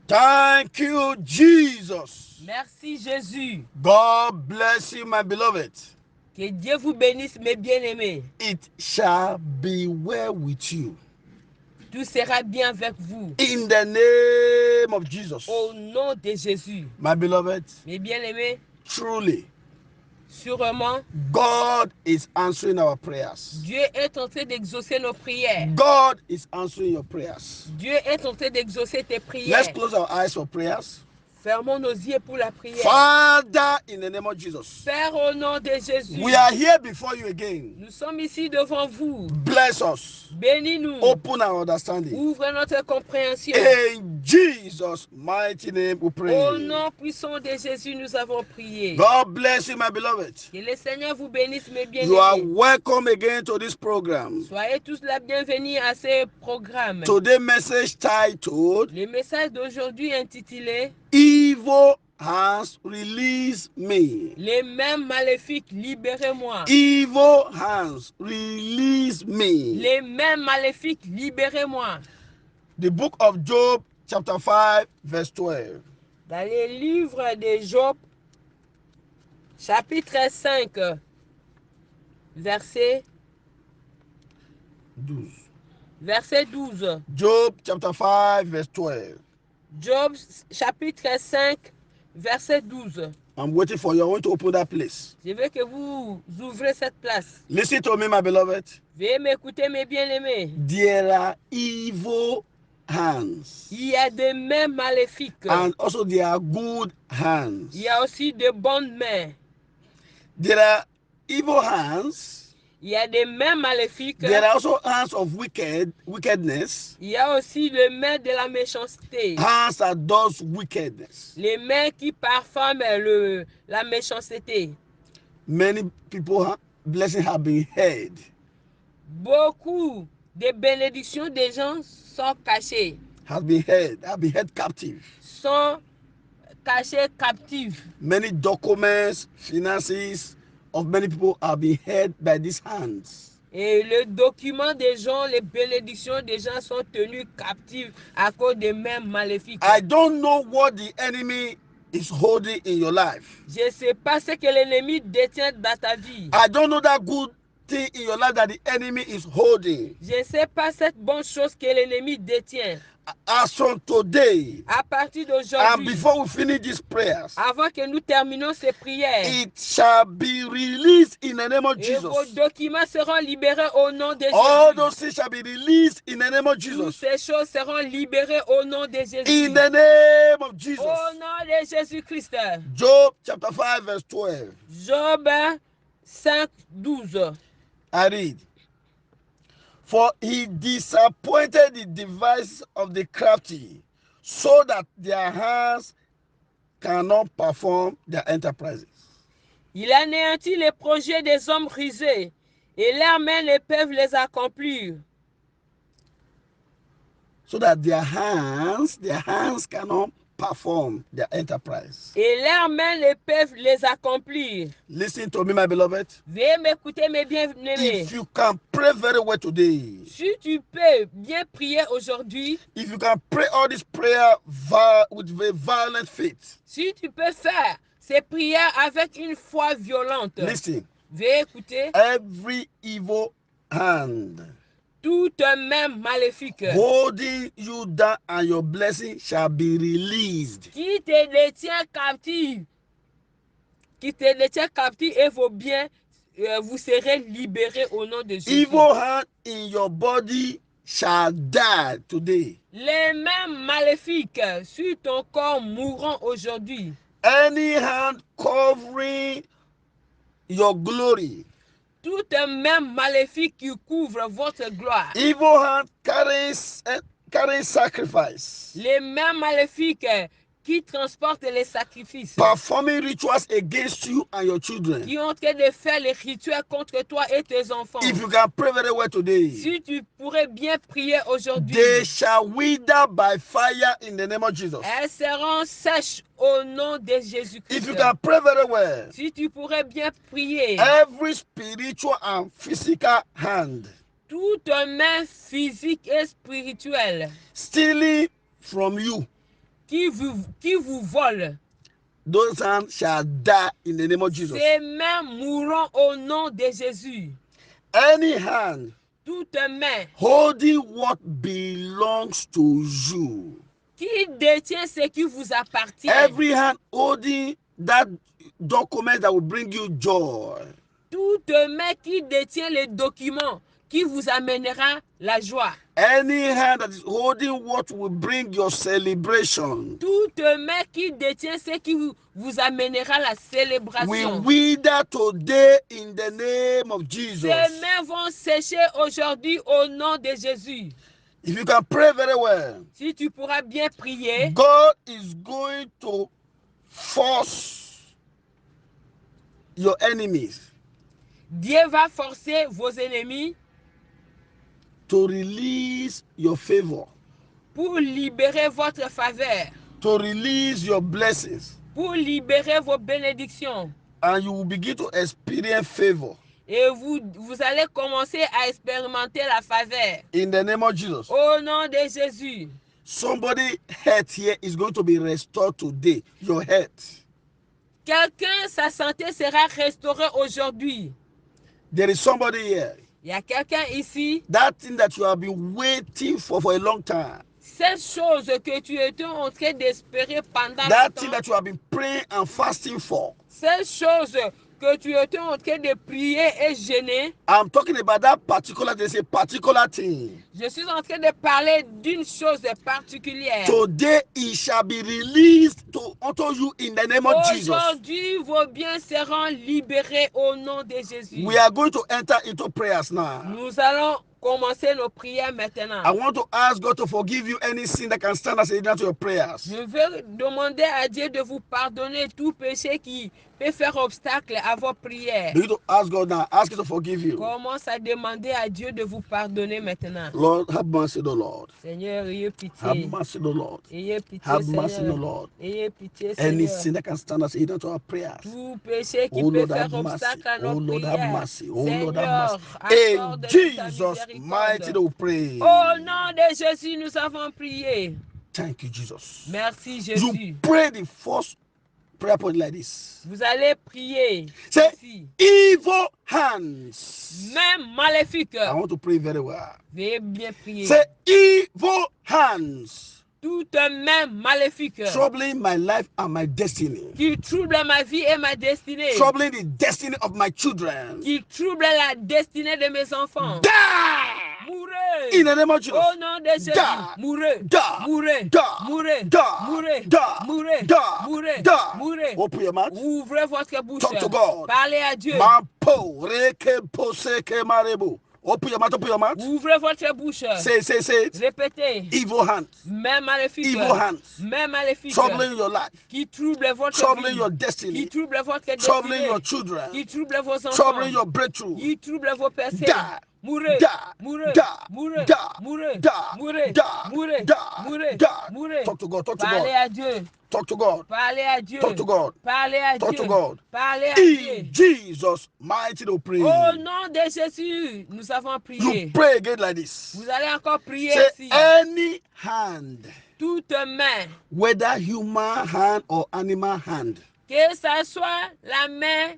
Thank you, Jesus. Merci Jésus. God bless you, my beloved. Que Dieu vous bénisse, mes bien-aimés. It shall be well with you. Tout sera bien avec vous. In the name of Jesus. Au nom de Jésus. My beloved, Mes bien-aimés, truly, sûrement, God is answering our prayers. Dieu est en train d'exaucer nos prières. God is answering your prayers. Dieu est en train d'exaucer tes Let's prières. close our eyes for prayers. Fermons nos yeux pour la prière. Father, in the name of Jesus, Père, au nom de Jésus, we are here before you again. nous sommes ici devant vous. Bless us. Bénis-nous. Open our understanding. Ouvre notre compréhension. In Jesus' mighty name we Au pray. nom puissant de Jésus, nous avons prié. God bless you, my beloved. Que le Seigneur vous bénisse, mes You are bien-aimés. welcome again to this program. Soyez tous la bienvenue à ce programme. Today's message titled, Le message d'aujourd'hui intitulé Evil Hands Release Me. Les mains maléfiques, libérez-moi. Evil Hands Release Me. Les mains maléfiques, libérez-moi. The book of Job, chapter 5, verse 12. Dans le livre de Job, chapitre 5, verset 12. Job, chapter 5, verse 12. Job, chapitre 5, verset 12. I'm waiting for you. I want to open that place. Je veux que vous ouvrez cette place. Listen to me, my beloved. Veuillez m'écouter, mes bien-aimés. There are evil hands. Il y a des mains maléfiques. And also there are good hands. Il y a aussi de bonnes mains. There are evil hands. Il y a des mains maléfiques. There are also hands of wickedness. Il y a aussi les mains de la méchanceté. Hands that does wickedness. Les mains qui parfument la méchanceté. Many people blessings have been hid. Beaucoup de bénédictions des gens sont cachées. Have been held captive. Sont cachées captives. Many documents, finances of many people have been held by these hands. Et le document des gens, les bénédictions des gens sont tenues captives à cause des mains maléfiques. I don't know what the enemy is holding in your life. Je ne sais pas ce que l'ennemi détient dans ta vie. I don't know that good thing in your life that the enemy is holding. Je ne sais pas cette bonne chose que l'ennemi détient. As from today, à partir and d'aujourd'hui, before we finish these prayers, avant que nous terminions ces prières, it shall be released in the name of et vos Jesus. documents seront libérés au nom de All Jésus. those things shall be released in the name of Toutes Jesus. ces choses seront libérées au nom de Jésus. In the name of Jesus. Au nom de Jésus-Christ. Job chapter 5 verse 12. Job 5, 12. I read. For he disappointed the devices of the crafty, so that their hands cannot perform their enterprises. Il anéantit les projets des hommes rusés, et leurs mains ne peuvent les accomplir. So that their hands cannot perform their enterprise. Et leurs mains ne peuvent les accomplir. Listen to me, my beloved. Veuillez m'écouter, mes bien-aimés. If you can pray very well today, Si tu peux bien prier aujourd'hui, if you can pray all this prayer with a violent faith, si tu peux faire ces prières avec une foi violente, listen, veuillez écouter. every evil hand Toute main maléfique holding you down and your blessing shall be released. qui te détient captif, et vos biens, vous serez libérés au nom de Jésus. Evil hand in your body shall die today. Les mains maléfiques sur ton corps mourront aujourd'hui. Any hand covering your glory, Toute main maléfique qui couvre votre gloire. evil hand carrying sacrifice, Les mains maléfiques qui transportent les sacrifices. performing rituals against you and your children. Qui ont en train de faire les rituels contre toi et tes enfants. If you can pray very well today, Si tu pourrais bien prier aujourd'hui, they shall wither by fire in the name of Jesus. elles seront sèches au nom de Jésus-Christ. If you can pray very well, Si tu pourrais bien prier, every spiritual and physical hand toute main physique et spirituelle stealing from you, qui vous volent, those hands shall die in the name of Jesus. ces mains mourront au nom de Jésus. Any hand Toute main holding what belongs to you, qui détient ce qui vous appartient, every hand holding that document that will bring you joy, toute main qui détient les documents qui vous amènera la joie, any hand that is holding what will bring your celebration, toute main qui détient ce qui vous amènera la we célébration, wither today in the name of Jesus. ces mains vont sécher aujourd'hui au nom de Jésus. If you can pray very well, Si tu pourras bien prier, God is going to force your enemies Dieu va forcer vos ennemis to release your favor, pour libérer votre faveur, to release your blessings, pour libérer vos bénédictions. and you will begin to experience favor Et vous allez commencer à expérimenter la faveur. in the name of Jesus. Au nom de Jésus. Somebody health here is going to be restored today. Your health. Quelqu'un, sa santé sera restaurée aujourd'hui. There is somebody here. Il y a quelqu'un ici. That thing that you have been waiting for a long time. Cette chose que tu étais en train d'espérer pendant That thing longtemps. that you have been praying and fasting for. Cette chose que tu étais en train de prier et jeûner. I'm talking about that particular, there's a particular thing. Je suis en train de parler d'une chose particulière. Today it shall be released unto you in the name of Jesus. Aujourd'hui, vos biens seront libérés au nom de Jésus. We are going to enter into prayers now. Nous allons commencer nos prières maintenant. I want to ask God to forgive you any sin that can stand as a hindrance to your prayers. Je veux demander à Dieu de vous pardonner tout péché qui peut faire obstacle à vos prières. You need to ask God now. Ask Him to forgive you. Commence à demander à Dieu de vous pardonner maintenant. Lord, have mercy, the Lord. Seigneur, ayez Have pitié. mercy, the Lord. Ayez pitié, Have mercy, the Seigneur. Lord. Ayez pitié, Any Seigneur. sin that can stand as a hindrance to our prayers. Tout péché qui Oh peut Lord, faire have mercy. obstacle à Oh nos Lord, have prières. mercy. Oh Lord, have Seigneur, mercy. In accorde-nous ta Jesus' mighty miséricorde. name we pray. Au nom de Jésus, nous avons prié. Thank you, Jesus. Merci, You Jésus. pray the first prayer point like this. Vous allez prier. Say, Ici. evil hands. Même maléfique. I want to pray very well. Veuillez bien prier. Say, evil hands. Toute main maléfique Troubling my life and my destiny. qui trouble ma vie et ma destinée, Troubling the destiny of my children. qui trouble la destinée de mes enfants. Die. Mourez. In the name of Jesus. Au nom de Jésus. Die. Mourez. Die. Mourez. Die. Mourez. Die. Mourez. Die. Mourez. Die. Mourez. Die. Mourez. Open your mouth. Ouvrez votre bouche. Talk to God. Parlez à Dieu. Mampo, reke, poseke, marebo. Open your mouth, open your mouth. Ouvrez votre bouche. Say it. Répétez. Evil hands. Main maléfique. Evil hands. Main maléfique. Troubling your life. Qui trouble votre Troubling vie. your Qui destiny. trouble votre Troubling destinée. your children. Qui trouble vos enfants. Troubling your breakthrough. Qui trouble vos percées. Die. Mourez. Die. Mourez. Die. Mourez. Die. Mourez. Die. Mourez. Die. Mourez. Die. Mourez. Die. Mourez. Talk to God. Talk to Parlez God. à Dieu. Talk to God. Parlez à Dieu. Talk to God. Parlez à Talk Dieu. to God. Parlez à Dieu. In Jesus' mighty name, pray. Au nom de Jésus, nous avons prié. You pray again like this. Vous allez encore prier Say ici. any hand, Toute main, whether human hand or animal hand, que ce soit la main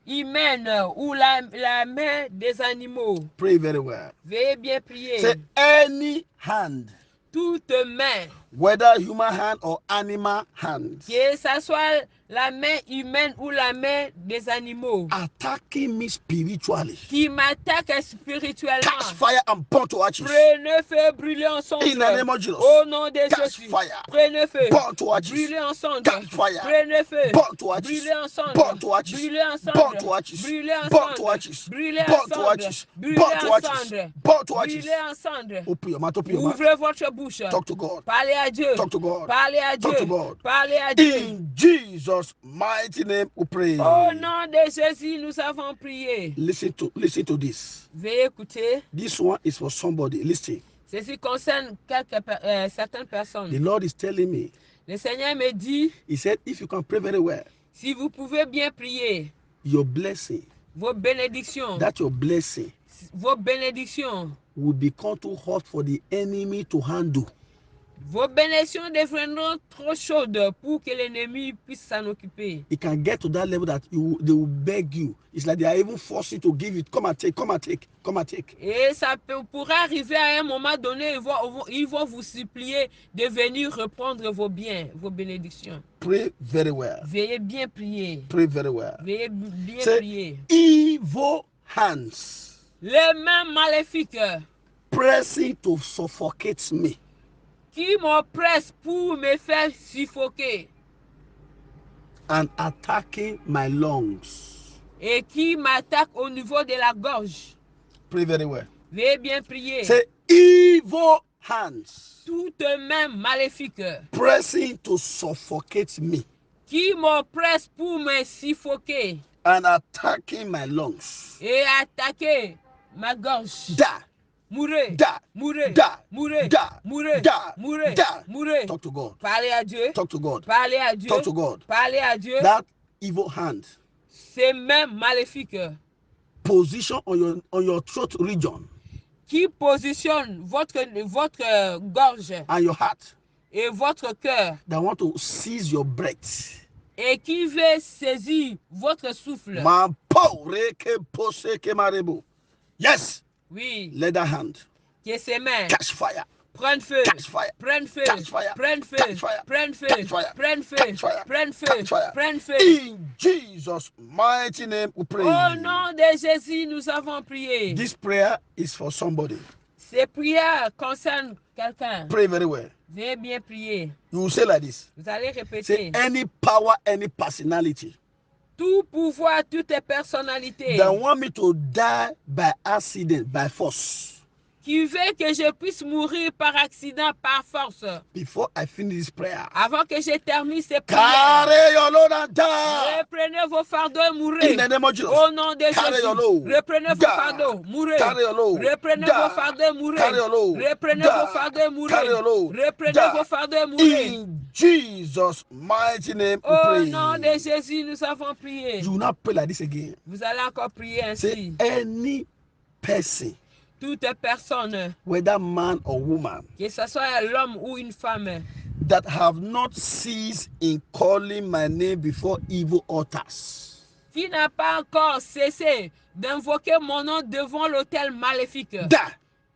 humaine ou la main des animaux. pray very well. Veuillez bien prier. Say any hand, Toute main, whether human hand or animal hand, que ce soit la main humaine ou la main des animaux, attacking me spiritually, qui m'attaque catch spirituellement, fire and burn to ashes. prenez feu, brûlez ensemble. In the name of Jesus. Au nom de Catch Jésus. fire. Prenez feu. Burn to ashes. Brûlez ensemble. Catch fire. Prenez feu. Burn to ashes. Brûlez ensemble. Burn to ashes. Brûlez ensemble. Burn to ashes. Brûlez Burn to ensemble. ashes. Brûlez Burn to ensemble. ashes. Brûlez Burn to ashes. ensemble. Burn to ashes. Brûlez ensemble. Open your mouth. Open your mouth. Ouvrez votre bouche. Talk to God. Parlez à Dieu. Talk to God. Parlez à Talk Dieu. to God. Parlez à Dieu. In Jesus' mighty name, we pray. Au nom de Jésus, nous avons prié. Listen to this. Veuillez écouter. This one is for somebody. Listen. Ceci concerne certaines The personnes. Lord is telling me. Le Seigneur me dit, He said, if you can pray very well, si vous pouvez bien prier, your blessing, vos bénédictions, that your blessing vos bénédictions will become too hot for the enemy to handle. Vos bénédictions deviendront trop chaudes pour que l'ennemi puisse s'en occuper. It can get to that level that they will beg you. It's like they are even forcing to give it. Come and take, come and take, come and take. Et ça pourrait arriver à un moment donné, ils vont vous supplier de venir reprendre vos biens, vos bénédictions. Pray very well. Veuillez bien prier. Pray very well. Veuillez bien Say, prier. evil hands Les mains maléfiques pressing to suffocate me. qui m'oppressent pour me faire suffoquer And attacking my lungs. et qui m'attaquent au niveau de la gorge. Pray very well. Veuillez bien prier. Say, evil hands Toutes mains maléfiques pressing to suffocate me qui m'oppressent pour me suffoquer and attacking my lungs. et attaquer ma gorge. Die. Mourez, Die. mourez, Die. mourez, Die. mourez, Die. mourez, Die. mourez. Talk to God. Parlez à Dieu, Talk to God. parlez à Dieu, Talk to God. parlez à Dieu. That evil hand Ces mains maléfiques position on your throat region qui positionnent votre gorge and your heart et votre cœur that want to seize your breath. et qui veut saisir votre souffle. Yes, Oui, let that hand que ces mains catch fire. prennent feu, Catch fire. prennent feu, Catch fire. prennent feu, Catch fire. prennent feu, Catch fire. prennent feu, Catch fire. prennent feu, Catch fire. prennent feu. In Jesus' mighty name we pray. Au nom de Jésus, nous avons prié. This prayer is for somebody. Ces prières concernent quelqu'un. Pray very well. Veuillez bien prier. You will say like this. Vous allez Say répéter. any power, any personality Tout pouvoir, toute personnalité that want me to die by accident, by force. qui veut que je puisse mourir par accident, par force. Before I finish this prayer, Avant que je termine ces prières, carry your load and die. reprenez vos fardeaux et In mourrez. the name of Jesus. Au nom de Carry your Jésus, load. reprenez vos Die. fardeaux, mourrez. Carry your load. Reprenez Die. vos fardeaux et mourrez. Carry your load. Reprenez Die. vos fardeaux et mourrez. Carry your load. Reprenez Die. vos fardeaux et mourrez. In Jesus' mighty name, we Au pray. nom de Jésus, nous avons prié. You will not pray like this again. Vous allez encore prier Say ainsi. any person, Toute personne, whether man or woman, que ce soit l'homme ou une femme, that have not ceased in calling my name before evil altars. qui n'a pas encore cessé d'invoquer mon nom devant l'autel maléfique, Die.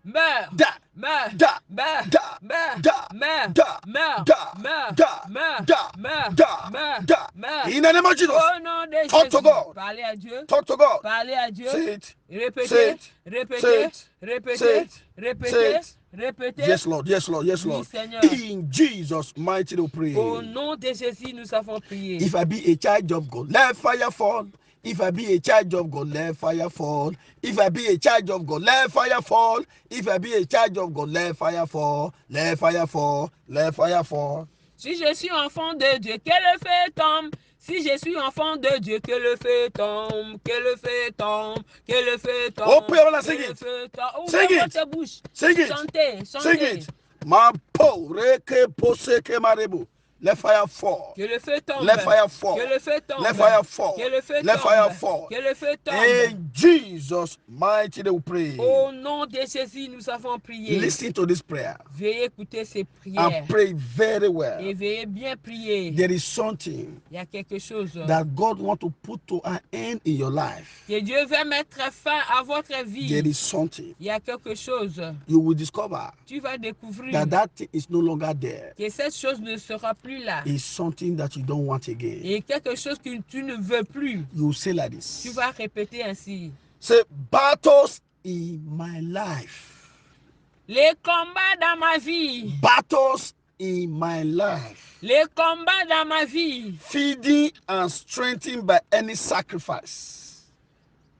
meurs, Die. meurs, Die. meurs, Die. meurs, Die. meurs, Die. meurs, Die. meurs, Die. meurs, Die. meurs, Die. meurs, Die. meurs. In the name of Jesus. Au nom de Talk to Jésus, God. parlez à Dieu, Talk to God. parlez à Dieu, Say it. Say répétez, it. Say répétez, it. Say répétez, it. Say répétez, it. répétez. Yes, Lord. Yes, Lord. Yes, Oui, Lord. Seigneur. In Jesus' mighty name, we Au pray. nom de Jésus, nous avons prié. If I be a child of God, let fire fall. If I be a child of God, let fire fall. If I be a child of God, let fire fall. If I be a child of God, let fire fall. Let fire fall. Let fire fall. Si je suis enfant de Dieu, que le feu tombe. Si je suis enfant de Dieu, que le feu tombe, que le feu tombe, que le feu tombe. Oh, puis on va que sing le it. feu tombe. Sing Ouvrez it. votre bouche. Sing it. Chantez, Sing chantez. it. Ma po reke poseke marebo. Let fire fall. Que le feu tombe. Let fire fall. Que le feu tombe. Let fire fall. Que le feu Let tombe. fire fall. Que le feu tombe. In Jesus' mighty name, we pray. Au nom de Jésus, nous avons prié. Listen to this prayer Veuillez écouter ces prières. and pray very Et well. veuillez bien prier. There is something Il y a quelque chose that God wants to put to an end in your life. que Dieu veut mettre fin à votre vie. There is something Il y a quelque chose. you will discover Tu vas découvrir that thing is no longer there. que cette chose ne sera plus là. It's something that you don't want again. Et quelque chose que tu ne veux plus. You will say like Tu this. vas répéter ainsi. Say, battles in my life. Les combats dans ma vie. Battles in my life. Les combats dans ma vie. Feeding and strengthened by any sacrifice.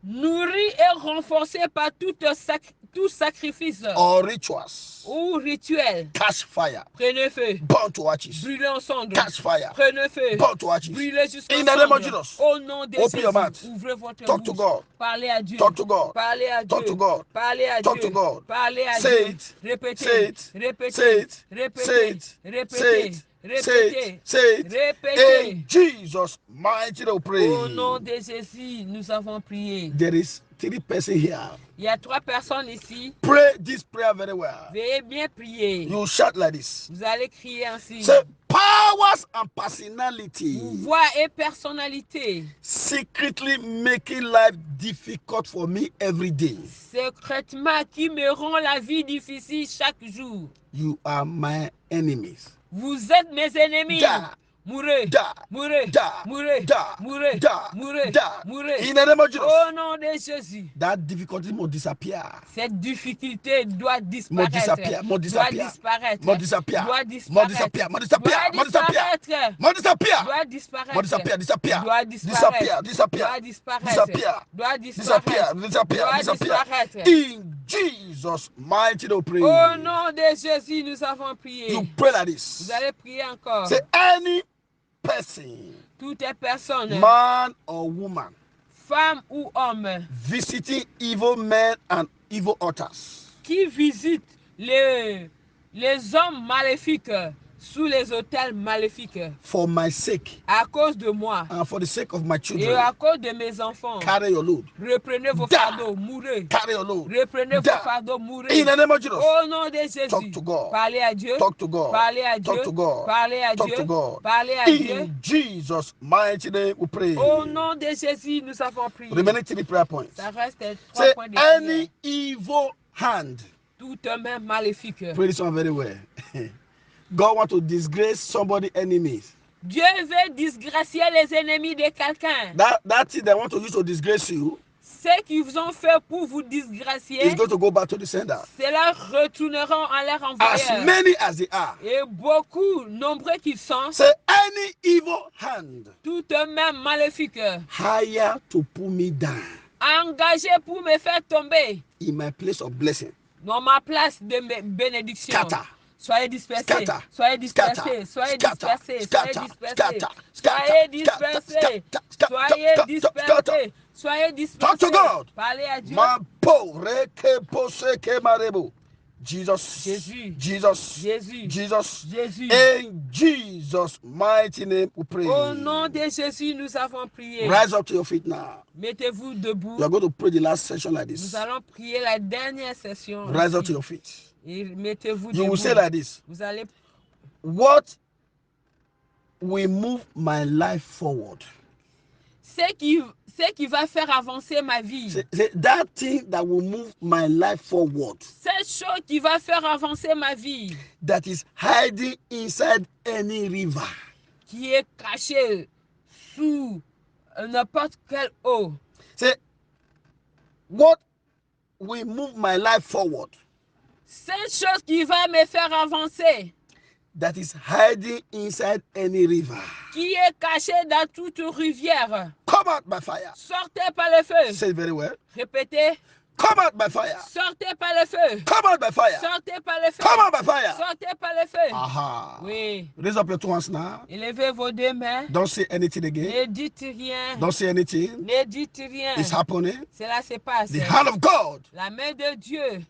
Nourris et renforcés par tout sacrifice Or rituals. ou rituel. Catch fire. Prenez feu. Burn to ashes. Brûlez en cendres. Catch fire. Prenez feu. Burn to ashes. Brûlez jusqu'en In the name of cendres. Jesus. Au nom de Open your mouth. Jésus. Ouvrez votre Talk to bouche. God. Parlez à Dieu. Talk to God. Parlez à Dieu. Talk to God. Parlez à Talk Dieu. to God. Parlez à Say Dieu. it. Répétez. Say it. Répétez. Say it. Répétez. Say it. Répétez. Say it. Répétez. Say it. Répétez. In Jesus' mighty name we pray. Au nom de Jésus, nous avons prié. There is 3 persons here. Il y a 3 personnes ici. Pray this prayer very well. Veuillez bien prier. You shout like this. Vous allez crier ainsi. Say powers and personality Voix et personnalité secretly making life difficult for me every day. secrètement qui me rend la vie difficile chaque jour. You are my enemies. Vous êtes mes ennemis. Da. Mourez, Da. mourez, Da. mourez, Da. mourez, Da. mourez, Da. mourez. In the name of Jesus. Au nom de Jésus, That difficulty must disappear. cette difficulté doit Must disparaître. disappear. Must Doit disappear. disparaître. Must disappear. Doit Must disparaître. disappear. Must disappear. Doit Must disappear. disparaître. Must disappear. Doit disparaître. Must disappear. Disappear. Doit Disappear. disparaître. Disappear. Doit disparaître. Disappear. Doit Disappear. disparaître. Disappear. Doit Disappear. disparaître. In Jesus' mighty name, pray. Au nom de Jésus, nous avons prié. You pray like this. Vous allez prier encore. Say any person, Toutes les personnes, man or woman, femmes ou hommes, visiting evil men and evil altars qui visitent les hommes maléfiques sous les hôtels maléfiques for my sake à cause de moi and for the sake of my et children, à cause de mes enfants. carry your load. Reprenez vos Da. fardeaux, mourez. Carry your load. Reprenez Da. vos fardeaux, mourez. In the name of Jesus. Au nom de Jésus, Talk to God. parlez à Dieu. Talk to God. Parlez à Talk Dieu. to God. Parlez à Talk Dieu. to God. Parlez à Dieu. In Jesus' mighty name, we pray. Au nom de Jésus, nous avons prié. Remaining 3 prayer points. Ça reste 3 Say points de prière. any evil hand. Toute main maléfique. Pray this one very well. God want to disgrace somebody's enemies. Dieu veut disgracier les ennemis de quelqu'un. That thing they want to use to disgrace you Ce qu'ils ont fait pour vous disgracier, is going to go back to the sender. cela retourneront en leur As envoyeur. many as they are. Et beaucoup, nombreux qu'ils sont, Say any evil hand toute main maléfique, higher to pull me down engagée pour me faire tomber in my place of blessing. dans ma place de bénédiction. Scatter. Soyez dispersés, Scatter. soyez dispersés, Scatter. soyez Scatter. dispersés, soyez Scatter. dispersés, Scatter. soyez Scatter. dispersés, Scatter. soyez Scatter. dispersés, soyez Talk to dispersés. God. Parlez à Dieu. Mapo reke poseke marebo. Jesus. Jésus. Jesus. Jésus. Jesus. Jésus. In Jesus' mighty name we pray. Au nom de Jésus, nous avons prié. Rise up to your feet now. Mettez-vous debout. You are going to pray the last session like Nous this. allons prier la dernière session. Rise up ici. to your feet. Et mettez-vous You debout. will say like this. Vous allez. What will move my life forward? Ce qui va faire avancer ma vie. Say, that thing that will move my life forward, Cette chose qui va faire avancer ma vie. that is hiding inside any river. Qui est cachée sous n'importe quelle eau. Say, what will move my life forward, Cette chose qui va me faire avancer. that is hiding inside any river. Qui est cachée dans toute rivière. Come out by fire. Sortez par le feu. Say it very well. Répétez. Come out by fire. Sortez par le feu. Come out by fire. Sortez par le feu. Come out by fire. Sortez par le feu. Aha. Oui. Raise up your 2 hands now. Élevez vos 2 mains. Don't say anything again. Ne dites rien. Don't say anything. Ne dites rien. It's happening. Cela se passe. The hand of God La main de Dieu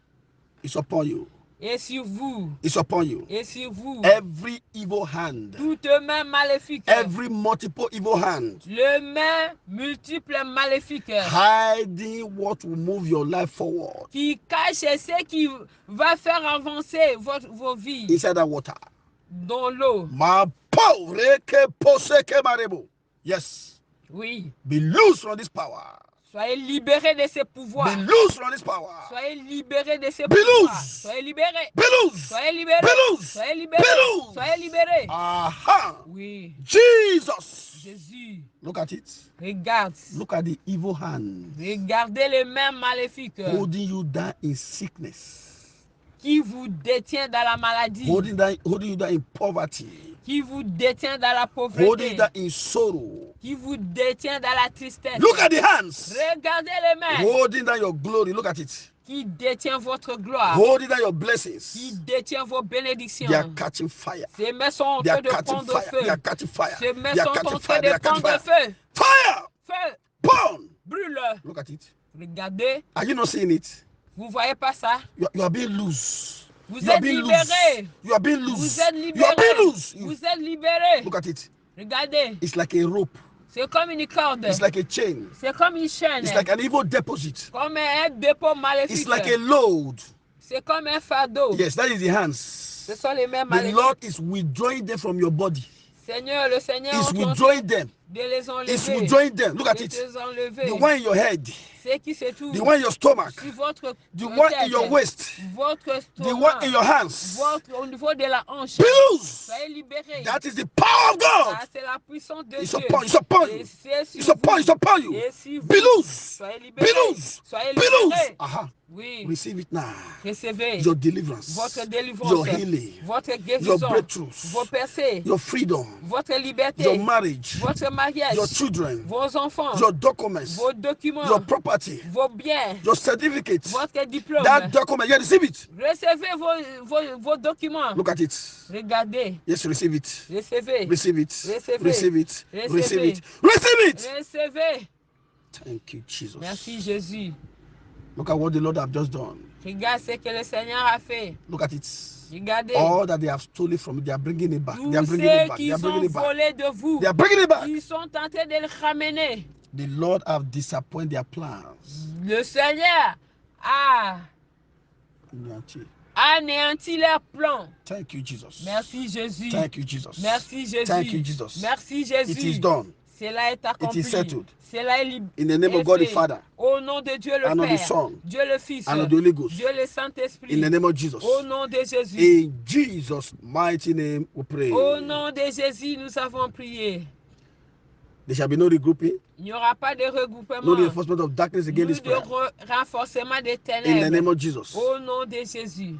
is upon you. est sur vous. It's upon you. Et sur vous. Every evil hand, Toute main maléfique. every multiple evil hand, Le main multiple maléfique. hiding what will move your life forward Qui cache ce qui va faire avancer vos vies inside that water. dans l'eau. Yes. Oui. Be loose from this power. Soyez libérés de ces pouvoirs. Be loose from this power. Soyez libérés de ces Be pouvoirs. loose. Soyez libérés. Be loose. Soyez libérés. Be loose. Soyez libérés. Be loose. Soyez libérés. Aha. Oui. Jesus. Jésus. Look at it. Regarde. Look at the evil hand Regardez les mains maléfiques holding you down in sickness, qui vous détient dans la maladie, holding you down in poverty, qui vous détient dans la holding pauvreté, you down in sorrow. qui vous détient dans la tristesse. Look at the hands Regardez les mains holding down your glory. Look at it. qui détient votre gloire, Holding down your qui blessings. détient vos bénédictions. They are catching fire. Ces mains sont en They train are de catching prendre fire. feu. They are catching fire. Ces mains They are sont catching en fire. train They de are catching prendre fire. feu. Fire! Feu, Burn! brûle. Look at it. Regardez, Are you not seeing it? vous voyez pas ça? You are being loose. Vous You are êtes being libérés. loose. You are being loose. Vous êtes You are being libérés. loose. Vous êtes libérés. Look at it. Regardez. It's like a rope. C'est comme une corde. It's like a chain. C'est comme une chaîne. It's like an evil deposit. Comme un dépôt maléfique. It's like a load. C'est comme un fardeau. Yes, that is the hands. Ce sont les mains The maléfiques. Lord is withdrawing them from your body. Seigneur, le Seigneur He's est en train withdrawing them. de les enlever. He's withdrawing them. Look at De it. les enlever. The one in your head. C'est qui se trouve The one in your stomach. sur votre The one in your tête, waist. votre The stomac, one in your hands. au niveau de la hanche. Be loose. Soyez libérés. That is the power of God. Ça, c'est la puissance de It's Dieu. upon you. It's upon Et you. c'est sur It's upon you. vous. It's upon you. Et si vous Be loose. soyez Be libérés. loose. Soyez Be libérés. loose. Aha. Oui. Receive it now. Recevez Your deliverance. votre délivrance, Your healing. votre Your guérison, breakthroughs. vos percées, Your freedom. votre liberté, Your marriage. votre mariage, Your children. vos enfants, Your documents. vos documents, Your property. vos biens, Your certificate. votre diplôme. That document. Yeah, receive it. Recevez vos documents. Look at it. Regardez. Yes, receive it. Recevez. Receive it. Recevez. Receive it. Recevez. Receive it. Receive it. Recevez. Thank you, Jesus. Merci Jésus. Look at what the Lord have just done. Regarde ce que le Seigneur a fait. Look at it. Regardez. All that they have stolen from you, they are bringing it back. Tous They are bringing ceux it back. They qui are sont bringing it back. volés de vous, They are bringing it back. ils sont tentés de le ramener. The Lord have disappointed their plans. Le Seigneur a anéanti leurs plans. Thank you, Jesus. Merci Jésus. Thank you, Jesus. Merci Jésus. Thank you, Jesus. Merci Jésus. It is done. Cela est accompli. It is settled. Cela est In the name of God the Father, Au nom de Dieu le and of the Père, Son, Dieu le Fils, and of the Holy Ghost. Dieu le Saint-Esprit. In the name of Jesus. Au nom de Jésus. In Jesus' mighty name we pray. Au nom de Jésus, nous avons prié. There shall be no regrouping, Il n'y aura pas de regroupement. no reinforcement of darkness Plus against this de prayer. renforcement des In the name ténèbres. of Jesus. Au nom de Jésus.